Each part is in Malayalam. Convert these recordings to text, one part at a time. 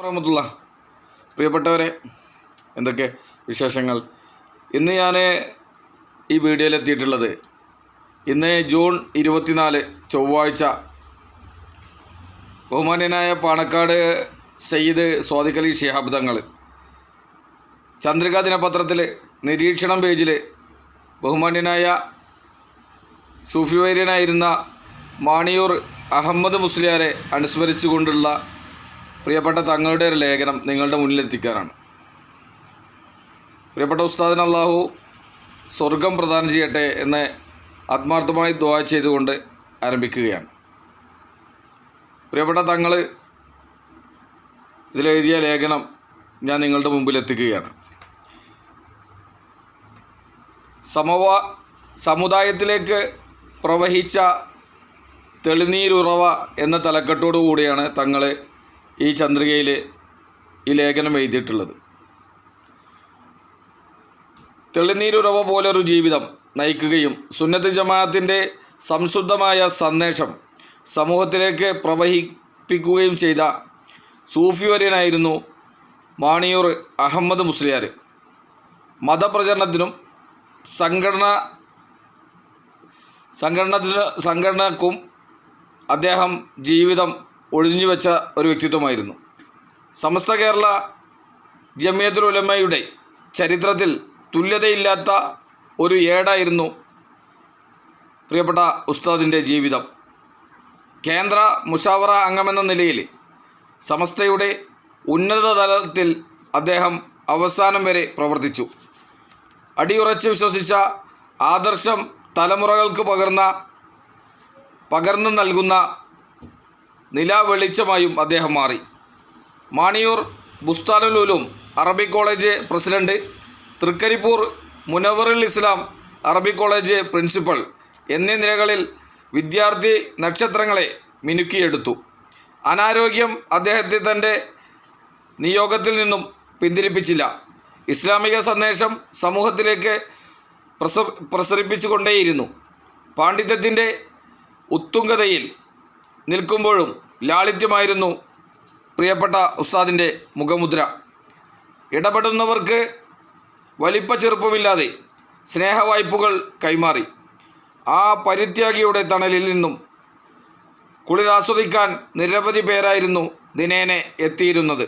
റഹ്മത്തുള്ള പ്രിയപ്പെട്ടവരെ, എന്തൊക്കെ വിശേഷങ്ങൾ? ഇന്ന് ഞാൻ ഈ വീഡിയോയിലെത്തിയിട്ടുള്ളത് ഇന്ന് ജൂൺ 24 ചൊവ്വാഴ്ച ബഹുമാന്യനായ പാണക്കാട് സയ്യിദ് സ്വാദിഖ് അലി ശിഹാബ് തങ്ങൾ ചന്ദ്രിക ദിനപത്രത്തിൽ നിരീക്ഷണം പേജിൽ ബഹുമാന്യനായ സൂഫി വൈര്യനായിരുന്ന മാണിയൂർ അഹമ്മദ് മുസ്ലിയാരെ അനുസ്മരിച്ചുകൊണ്ടുള്ള പ്രിയപ്പെട്ട തങ്ങളുടെ ഒരു ലേഖനം നിങ്ങളുടെ മുന്നിലെത്തിക്കാനാണ്. പ്രിയപ്പെട്ട ഉസ്താദിന് അള്ളാഹു സ്വർഗം പ്രദാനം ചെയ്യട്ടെ എന്ന് ആത്മാർത്ഥമായി ദുആ ചെയ്തുകൊണ്ട് ആരംഭിക്കുകയാണ്. പ്രിയപ്പെട്ട തങ്ങൾ ഇതിലെഴുതിയ ലേഖനം ഞാൻ നിങ്ങളുടെ മുമ്പിലെത്തിക്കുകയാണ്. സമുദായത്തിലേക്ക് പ്രവഹിച്ച തെളിനീരുറവ എന്ന തലക്കെട്ടോടു കൂടിയാണ് തങ്ങൾ ഈ ചന്ദ്രികയിൽ ഈ ലേഖനം എഴുതിയിട്ടുള്ളത്. തെളിനീരുറവ പോലൊരു ജീവിതം നയിക്കുകയും സുന്നത്ത് ജമാഅത്തിൻ്റെ സംശുദ്ധമായ സന്ദേശം സമൂഹത്തിലേക്ക് പ്രവഹിപ്പിക്കുകയും ചെയ്ത സൂഫി വര്യനായിരുന്നു മാണിയൂർ അഹമ്മദ് മുസ്ലിയാർ. മതപ്രചരണത്തിനും സംഘടനക്കും അദ്ദേഹം ജീവിതം ഒഴിഞ്ഞുവെച്ച ഒരു വ്യക്തിത്വമായിരുന്നു. സമസ്ത കേരള ജമിയത്തുൽ ഉലമയുടെ ചരിത്രത്തിൽ തുല്യതയില്ലാത്ത ഒരു ഏടായിരുന്നു പ്രിയപ്പെട്ട ഉസ്താദിൻ്റെ ജീവിതം. കേന്ദ്ര മുഷാവറ അംഗമെന്ന നിലയിൽ സമസ്തയുടെ ഉന്നത തലത്തിൽ അദ്ദേഹം അവസാനം വരെ പ്രവർത്തിച്ചു. അടിയുറച്ച് വിശ്വസിച്ച ആദർശം തലമുറകൾക്ക് പകർന്നു നൽകുന്ന നിലാവെളിച്ചമായും അദ്ദേഹം മാറി. Maniyur Bustanul Uloom Arabic college president, Thrikaripur Munavarul Islam Arabic college principal എന്നീ നിലകളിൽ വിദ്യാർത്ഥി നക്ഷത്രങ്ങളെ മിനുക്കിയെടുത്തു. അനാരോഗ്യം അദ്ദേഹത്തെ തൻ്റെ നിയോഗത്തിൽ നിന്നും പിന്തിരിപ്പിച്ചില്ല. ഇസ്ലാമിക സന്ദേശം സമൂഹത്തിലേക്ക് പ്രസരിപ്പിച്ചുകൊണ്ടേയിരുന്നു. പാണ്ഡിത്യത്തിൻ്റെ ഉത്തുംഗതയിൽ നിൽക്കുമ്പോഴും ലാളിത്യമായിരുന്നു പ്രിയപ്പെട്ട ഉസ്താദിൻ്റെ മുഖമുദ്ര. ഇടപെടുന്നവർക്ക് വലിപ്പ ചെറുപ്പമില്ലാതെ സ്നേഹവായ്പകൾ കൈമാറി. ആ പരിത്യാഗിയുടെ തണലിൽ നിന്നും കുളിരാസ്വദിക്കാൻ നിരവധി പേരായിരുന്നു ദിനേനെ എത്തിയിരുന്നത്.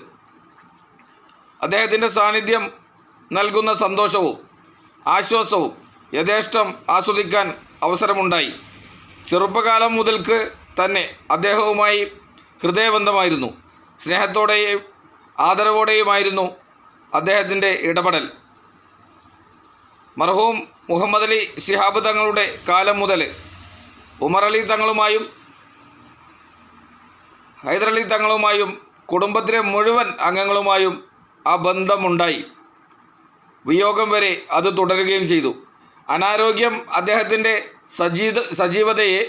അദ്ദേഹത്തിൻ്റെ സാന്നിധ്യം നൽകുന്ന സന്തോഷവും ആശ്വാസവും യഥേഷ്ടം ആസ്വദിക്കാൻ അവസരമുണ്ടായി. ചെറുപ്പകാലം മുതൽക്ക് തന്നെ അദ്ദേഹവുമായി ഹൃദയബന്ധമായിരുന്നു. സ്നേഹത്തോടെയും ആദരവോടെയുമായിരുന്നു അദ്ദേഹത്തിൻ്റെ ഇടപെടൽ. മർഹൂം മുഹമ്മദ് അലി ശിഹാബ് തങ്ങളുടെ കാലം മുതൽ ഉമർ അലി തങ്ങളുമായും ഹൈദരലി തങ്ങളുമായും കുടുംബത്തിലെ മുഴുവൻ അംഗങ്ങളുമായും ആ ബന്ധമുണ്ടായി. വിയോഗം വരെ അത് തുടരുകയും ചെയ്തു. അനാരോഗ്യം അദ്ദേഹത്തിൻ്റെ സജീവതയെ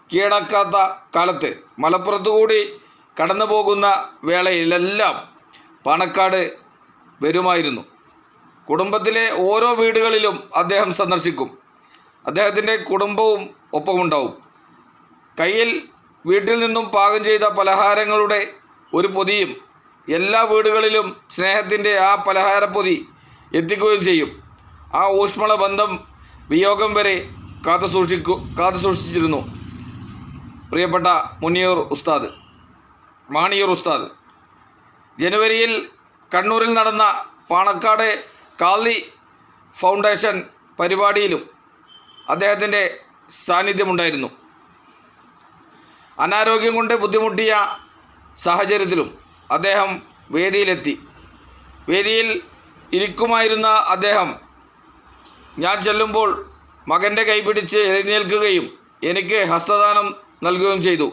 കീഴടക്കാത്ത കാലത്ത് മലപ്പുറത്തുകൂടി കടന്നു പോകുന്ന വേളയിലെല്ലാം പാണക്കാട് വരുമായിരുന്നു. കുടുംബത്തിലെ ഓരോ വീടുകളിലും അദ്ദേഹം സന്ദർശിക്കും. അദ്ദേഹത്തിൻ്റെ കുടുംബവും ഒപ്പമുണ്ടാവും. കയ്യിൽ വീട്ടിൽ നിന്നും പാകം ചെയ്ത പലഹാരങ്ങളുടെ ഒരു പൊതിയും എല്ലാ വീടുകളിലും സ്നേഹത്തിൻ്റെ ആ പലഹാരപ്പൊതി എത്തിക്കുകയും ചെയ്യും. ആ ഊഷ്മള ബന്ധം വിയോഗം വരെ കാത്തു സൂക്ഷിച്ചിരുന്നു പ്രിയപ്പെട്ട മാണിയൂർ ഉസ്താദ്. ജനുവരിയിൽ കണ്ണൂരിൽ നടന്ന പാണക്കാട് കാളി ഫൗണ്ടേഷൻ പരിപാടിയിലും അദ്ദേഹത്തിൻ്റെ സാന്നിധ്യമുണ്ടായിരുന്നു. അനാരോഗ്യം കൊണ്ട് ബുദ്ധിമുട്ടിയ സാഹചര്യത്തിലും അദ്ദേഹം വേദിയിലെത്തി. വേദിയിൽ ഇരിക്കുമായിരുന്ന അദ്ദേഹം ഞാൻ ചെല്ലുമ്പോൾ മകൻ്റെ കൈപിടിച്ച് എഴുന്നേൽക്കുകയും എനിക്ക് ഹസ്തദാനം നൽകുകയും ചെയ്തു.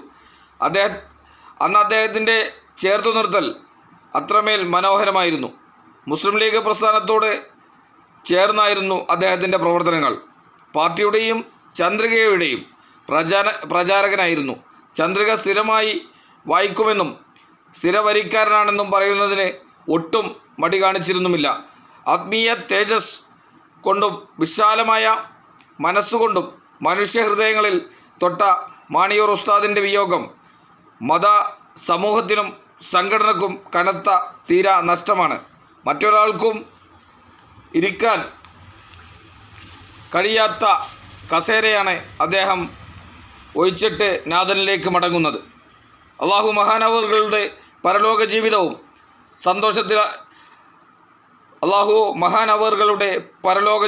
അന്ന് അദ്ദേഹത്തിൻ്റെ ചേർത്തു നിർത്തൽ അത്രമേൽ മനോഹരമായിരുന്നു. മുസ്ലിം ലീഗ് പ്രസ്ഥാനത്തോട് ചേർന്നായിരുന്നു അദ്ദേഹത്തിൻ്റെ പ്രവർത്തനങ്ങൾ. പാർട്ടിയുടെയും ചന്ദ്രികയുടെയും പ്രചാരകനായിരുന്നു. ചന്ദ്രിക സ്ഥിരമായി വായിക്കുമെന്നും സ്ഥിരവരിക്കാരനാണെന്നും പറയുന്നതിന് ഒട്ടും മടി കാണിച്ചിരുന്നുമില്ല. ആത്മീയ തേജസ് കൊണ്ടും വിശാലമായ മനസ്സുകൊണ്ടും മനുഷ്യഹൃദയങ്ങളിൽ തൊട്ട മാണിയൂർ ഉസ്താദിൻ്റെ വിയോഗം സമൂഹത്തിനും സംഘടനക്കും കനത്ത തീരാ നഷ്ടമാണ്. മറ്റൊരാൾക്കും ഇരിക്കാൻ കഴിയാത്ത കസേരയാണ് അദ്ദേഹം ഒഴിച്ചിട്ട് നാഥനിലേക്ക് മടങ്ങുന്നത്. അള്ളാഹു മഹാനവറുകളുടെ പരലോക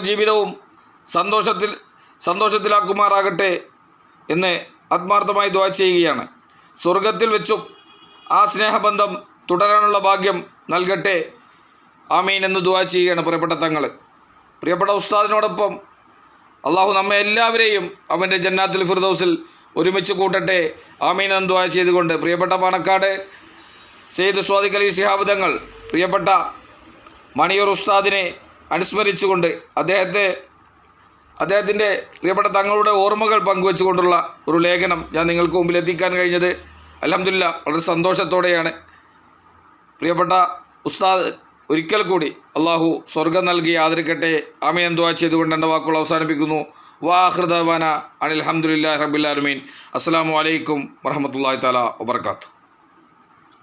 ജീവിതവും സന്തോഷത്തിലാക്കുമാറാകട്ടെ എന്ന് ആത്മാർത്ഥമായി ദുആ ചെയ്യുകയാണ്. സ്വർഗത്തിൽ വെച്ചും ആ സ്നേഹബന്ധം തുടരാനുള്ള ഭാഗ്യം നൽകട്ടെ, ആമീൻ എന്ന് ദുആ ചെയ്യുകയാണ് പ്രിയപ്പെട്ട തങ്ങൾ. പ്രിയപ്പെട്ട ഉസ്താദിനോടൊപ്പം അള്ളാഹു നമ്മെ എല്ലാവരെയും അവൻ്റെ ജന്നാത്തുൽ ഫിർദൗസിൽ ഒരുമിച്ച് കൂട്ടട്ടെ, ആമീൻ എന്ന് ദുആ ചെയ്തുകൊണ്ട് പ്രിയപ്പെട്ട പാണക്കാട് സയ്യിദ് സ്വാദിഖ് അലി ശിഹാബ് തങ്ങൾ പ്രിയപ്പെട്ട മണിയൂർ ഉസ്താദിനെ അനുസ്മരിച്ചുകൊണ്ട് അദ്ദേഹത്തിൻ്റെ പ്രിയപ്പെട്ട തങ്ങളുടെ ഓർമ്മകൾ പങ്കുവെച്ചുകൊണ്ടുള്ള ഒരു ലേഖനം ഞാൻ നിങ്ങൾക്ക് മുമ്പിൽ എത്തിക്കാൻ കഴിഞ്ഞത് അൽഹംദുലില്ലാ വളരെ സന്തോഷത്തോടെയാണ്. പ്രിയപ്പെട്ട ഉസ്താദ് ഒരിക്കൽ കൂടി അള്ളാഹു സ്വർഗം നൽകി ആദരിക്കട്ടെ, ആമീൻ എന്ന് ദുആ ചെയ്തുകൊണ്ട് എൻ്റെ വാക്കുകൾ അവസാനിപ്പിക്കുന്നു. വാഖിറു ദഅ്വാനാ അനിൽ ഹംദുലില്ലാഹി റബ്ബിൽ ആലമീൻ. അസ്സലാമു അലൈക്കും വറഹ്മത്തുള്ളാഹി തആല വബറകാതുഹു.